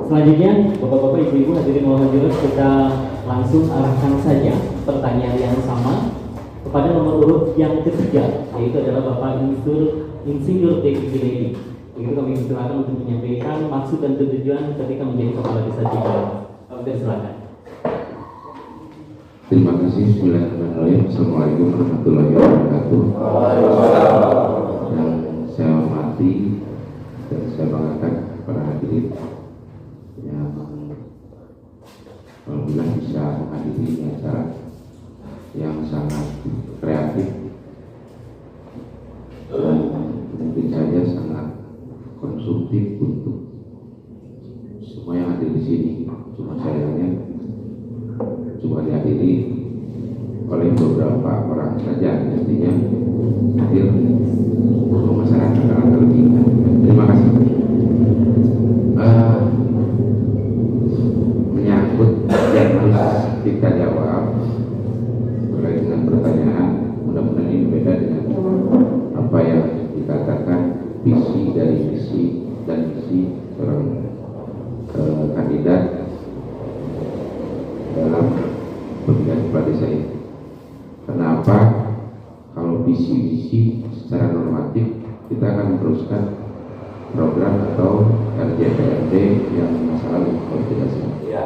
Selanjutnya, Bapak-bapak, Ibu-ibu, hadirin wal hadirat, kita langsung arahkan saja pertanyaan yang sama kepada nomor urut yang ketiga, yaitu adalah Bapak Insinyur Dedi Ledi. Begitu kami silakan untuk menyampaikan maksud dan tujuan ketika menjadi kepala desa Cikarang. Silakan. Terima kasih. Bismillahirrahmanirrahim. Assalamualaikum warahmatullahi wabarakatuh. Yang saya hormati dan saya banggakan para hadirin yang alhamdulillah bisa menghadiri acara yang sangat kreatif dan mungkin saja sangat konsumtif untuk semua yang hadir di sini. Cuma sayangnya cuma dihadiri oleh beberapa orang saja, mestinya hadir seluruh masyarakat akan terlebihkan. Terima kasih. Menyangkut yang harus kita jawab terkait dengan pertanyaan, mudah-mudahan ini beda dengan apa yang dikatakan visi dari visi dan misi seorang kandidat dalam pemilihan kepala desa ini. Kenapa? Kalau visi-visi secara normatif kita akan meneruskan program atau RJPRD yang masa lalu kalau tidak salah. Ya.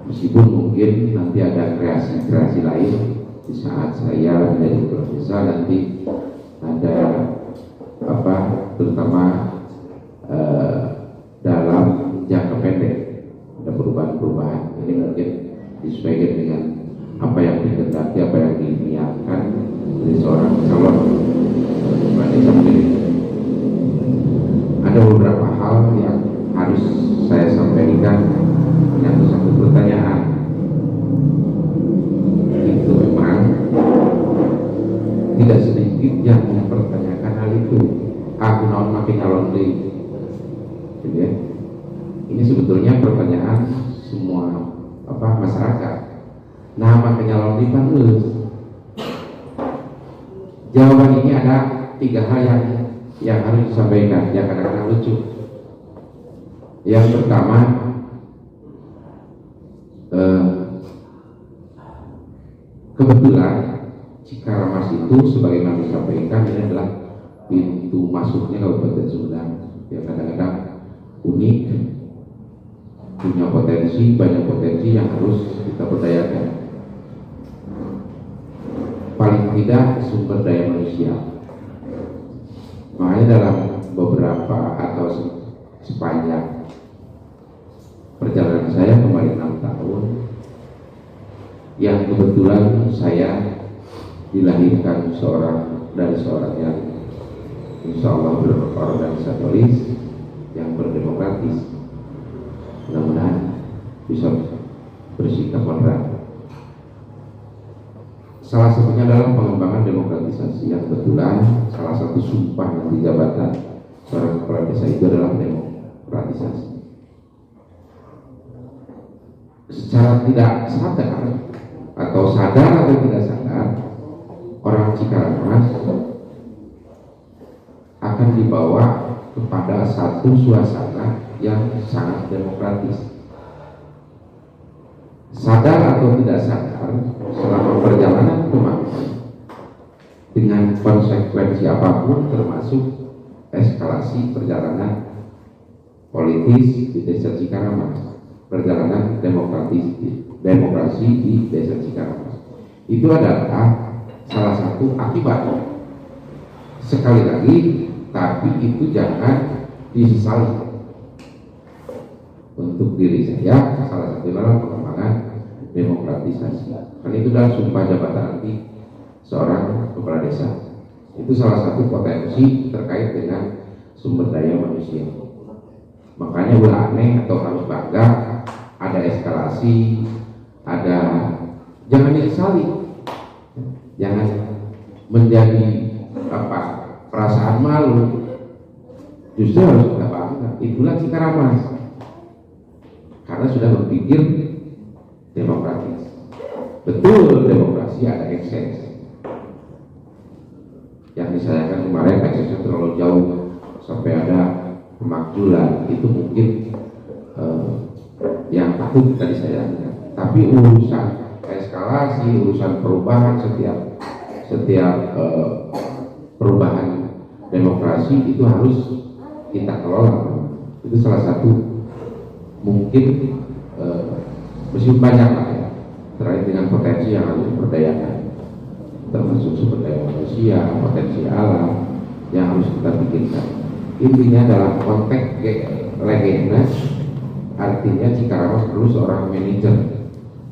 Meskipun mungkin nanti ada kreasi-kreasi lain di saat saya menjadi kepala desa, nanti ada apa, terutama dalam jangka pendek ada perubahan-perubahan. Ini mungkin disesuaikan dengan apa yang dikehendaki, apa yang diniatkan dari seorang calon kepala desa. Ada beberapa hal yang harus saya sampaikan menyangkut satu pertanyaan. Itu memang tidak sedikit yang mempertanyakan hal itu. Aku naon makin calon deui. Gitu ya. Ini sebetulnya pertanyaan semua masyarakat. Nah, makanya calon deui pan jawaban ini ada 3 hal yang harus disampaikan, yang kadang-kadang lucu. Yang pertama, kebetulan Cikaramas itu sebagaimana disampaikan ini adalah pintu masuknya Kabupaten Sumedang yang kadang-kadang unik, punya potensi, banyak potensi yang harus kita berdayakan. Paling tidak sumber daya manusia. Makanya dalam beberapa atau sepanjang perjalanan saya kemarin 6 tahun, yang kebetulan saya dilahirkan dari seorang yang insya Allah berorganisatoris, yang berdemokratis, mudah-mudahan bisa bersikap moderat. Salah satunya adalah pengembangan demokratisasi, yang kebetulan salah satu sumpah yang di jabatan seorang kepala desa itu adalah demokratisasi. Secara tidak sadar atau sadar atau tidak sadar, orang Cikaramas akan dibawa kepada satu suasana yang sangat demokratis. Sadar atau tidak sadar, selama perjalanan kemarin dengan konsekuensi apapun, termasuk eskalasi perjalanan politis di desa Cikaramas, perjalanan demokrasi di desa Cikaramas, itu adalah salah satu akibat. Sekali lagi, tapi itu jangan disesali. Untuk diri saya, salah satu adalah pengembangan demokratisasi. Kan itu adalah sumpah jabatan nanti seorang kepala desa. Itu salah satu potensi terkait dengan sumber daya manusia. Makanya ulah aneh atau harus bangga ada eskalasi, ada, jangan disesali, jangan menjadi perasaan malu, justru harus kita bangga. Itulah Cikaramas, karena sudah berpikir demokratis. Betul, demokrasi ada ekses. Yang disayangkan kemarin eksesnya terlalu jauh sampai ada pemakzulan. Itu mungkin satu tadi saya angkat. Tapi urusan eskalasi, urusan perubahan setiap perubahan demokrasi itu harus kita kelola. Itu salah satu mungkin meskipun banyak lah ya terkait dengan potensi yang harus diberdayakan, termasuk sumber daya manusia, potensi alam yang harus kita pikirkan. Intinya dalam konteks legenda, artinya Cikarang perlu seorang manajer,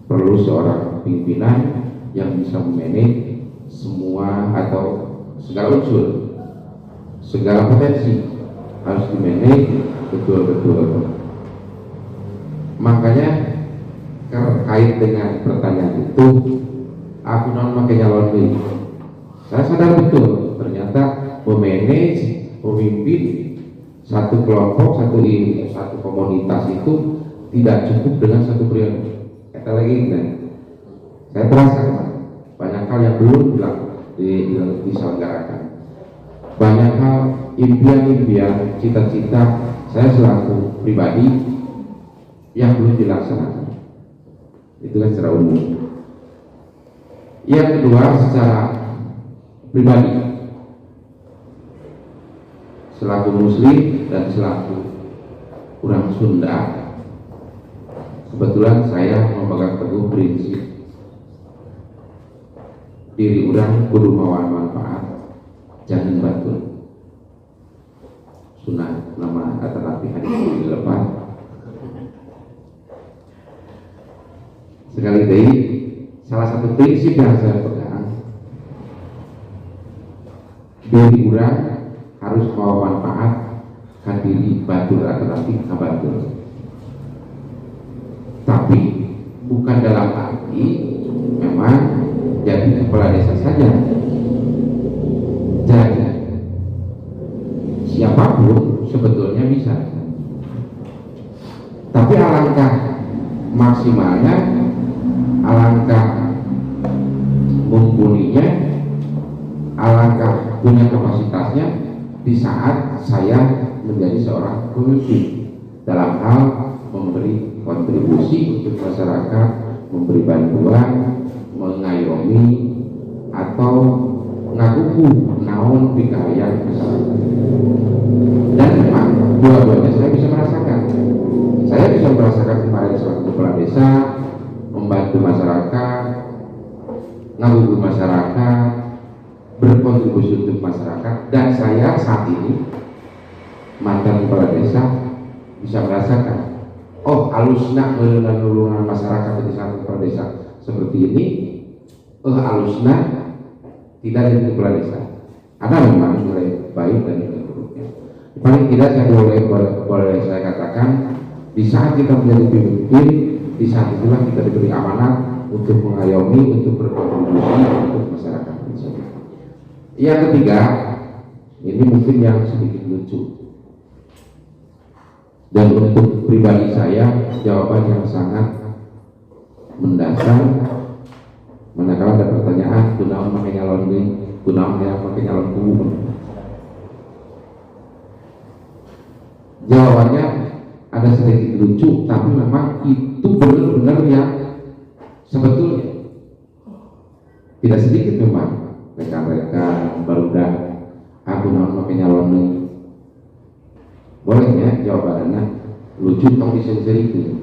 perlu seorang pimpinan yang bisa memanage semua atau segala unsur, segala potensi harus dimanage betul-betul. Makanya terkait dengan pertanyaan itu, aku makanya laundry. Saya sadar betul ternyata memanage, memimpin satu kelompok, satu komunitas itu tidak cukup dengan satu periode. Kata lagi kan, saya terasa banyak hal yang belum diselenggarakan. Banyak hal, impian-impian, cita-cita saya selaku pribadi yang belum dilaksanakan. Itu kan secara umum. Yang kedua, secara pribadi, selaku muslim dan selaku orang Sunda, kebetulan saya memegang teguh prinsip diri orang kudu mawan manfaat, jangan batul. Sunnah nama alternatif hadis di depan. Sekali lagi, salah satu prinsip yang saya pegang, diri orang harus mau manfaat hadiri batul alternatif batul. Tapi bukan dalam arti memang jadi kepala desa saja. Jadi siapapun sebetulnya bisa. Tapi alangkah maksimalnya, alangkah mumpuninya, alangkah punya kapasitasnya di saat saya menjadi seorang pemimpin dalam hal memberi kontribusi untuk masyarakat, memberi bantuan, mengayomi atau ngakuku naon pikayan masyarakat. Dan memang dua-duanya saya bisa merasakan. Saya bisa merasakan kemarin sebagai kepala desa, membantu masyarakat, ngakuku masyarakat, berkontribusi untuk masyarakat, dan saya saat ini mantan kepala desa bisa merasakan, oh alusna nulungan masyarakat di satu kepala desa seperti ini, alusna tidak jadi kepala desa. Ada memang mulai baik dan mulai buruknya. Paling tidak saya boleh saya katakan, di saat kita menjadi pemimpin, di saat itulah kita diberi amanah untuk mengayomi, untuk berkontribusi untuk masyarakat. Yang ketiga, ini mungkin yang sedikit lucu, dan untuk pribadi saya jawaban yang sangat mendasar. Manakala ada pertanyaan, kunaon make nyalon deui, kunaon yang make nyalon kubu. Jawabannya ada sedikit lucu, tapi memang itu benar-benar yang sebetulnya tidak sedikit memang. Mereka barudak aku naon make nyalon deui. Boleh ya jawabannya lucu tong diseri-seri.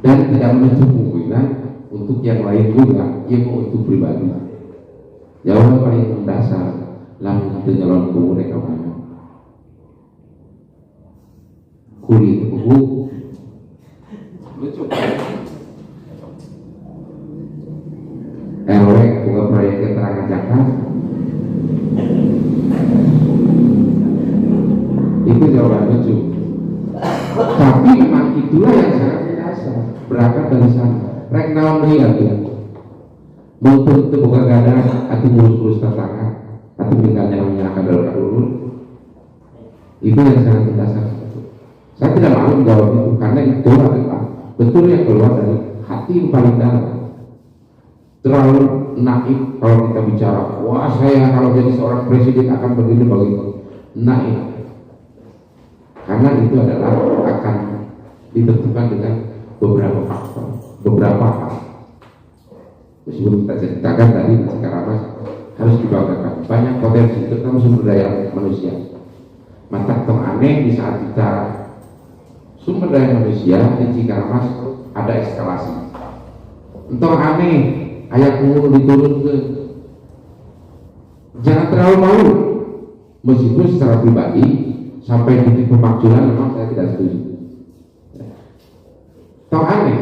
Dan tidak menutup kemungkinan untuk yang lain juga, yang untuk pribadi. Jawaban paling mendasar, lamun itu nyalon ku mereka mana? Kulit kuku. Lucu. RW buka proyek keterangan jaka. Itu jawaban lucu. Tapi memang itulah yang sangat mendasar, berangkat dari sana. Rek naon deui atuh. Mumpun teu boga gadah atuh ngurus-urus tetangga, atuh tinggalnya menyerahkan dalur-dalur. Itu yang sangat mendasar. Saya tidak malu menjawab itu karena itu adalah betul yang keluar dari hati yang paling dalam. Terlalu naif kalau kita bicara, wah saya kalau jadi seorang presiden akan begini begitu. Naif. Karena itu adalah akan ditentukan dengan beberapa faktor, beberapa hal. Meskipun kita ceritakan tadi Mas Karamas harus dibanggakan banyak potensi terutama sumber daya manusia. Maka tong aneh di saat kita sumber daya manusia di Cikaramas ada eskalasi. Entong aneh ayatmu diturun ke jangan terlalu malu, meskipun secara pribadi sampai titik pemakzulan memang saya tidak setuju. Tong aneh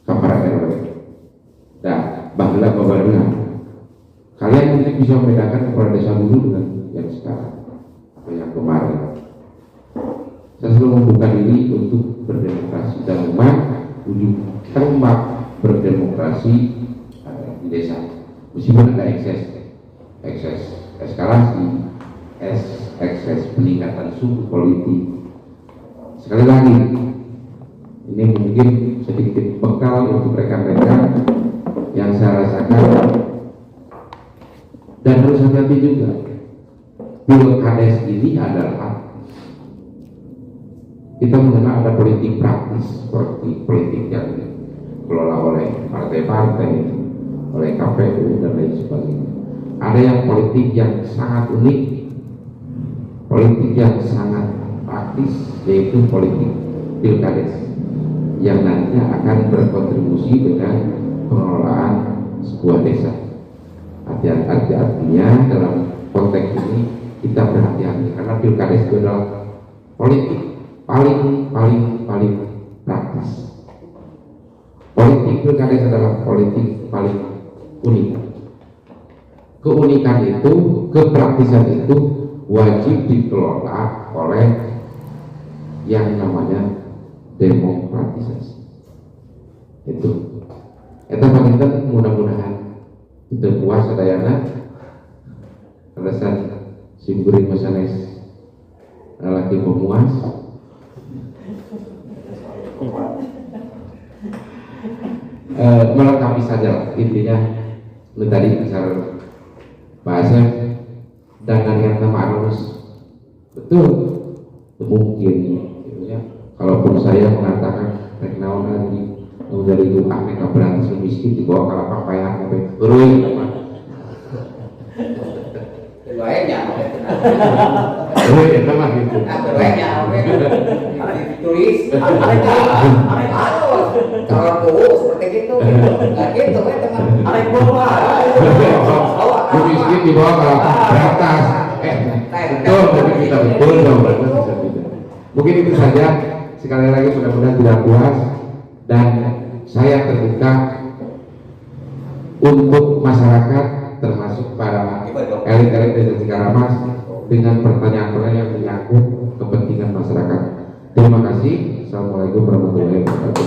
kabar RW dan bagilah bagilah kalian mungkin bisa membedakan kepala desa dulu dengan yang sekarang atau yang kemarin. Saya selalu membuka diri untuk berdemokrasi dan memang ujung tombak berdemokrasi di desa meskipun ada ekses eskalasi, ekses peningkatan suhu politik. Sekali lagi ini mungkin sedikit bekal untuk rekan-rekan yang saya rasakan dan harus hati-hati juga. Pilkades ini adalah kita mengenal ada politik praktis seperti politik yang dikelola oleh partai-partai, oleh KPU dan lain sebagainya. Ada yang politik yang sangat unik, politik yang sangat praktis, yaitu politik pilkades yang nantinya akan berkontribusi dengan pengelolaan sebuah desa. Artinya dalam konteks ini kita berhati-hati karena pilkades itu adalah politik paling praktis. Politik pilkades adalah politik paling unik. Keunikan itu, kepraktisan itu wajib dikelola oleh yang namanya demokratisasi. Itu paling mudah-mudahan itu puas sadayana alasan simkuring masanes laki pemuas melengkapi saja intinya itu tadi asal bahasa dan dengan nama anonus betul mungkin ya. Kalaupun saya mengatakan teknawan lagi dari itu aneh keberantas miskin di bawah kalapak payah sampai turun Keduanya ya sama gitu keduanya ditulis aneh harus kalau tuh seperti gitu nggak gitu kan teman aneh bawah miskin di bawah kalapak beratas betul mungkin kita betul mungkin itu saja. Sekali lagi mudah-mudahan tidak puas dan saya terbuka untuk masyarakat termasuk para elit-elit desa Cikaramas dengan pertanyaan-pertanyaan yang menyangkut kepentingan masyarakat. Terima kasih. Assalamualaikum warahmatullahi wabarakatuh.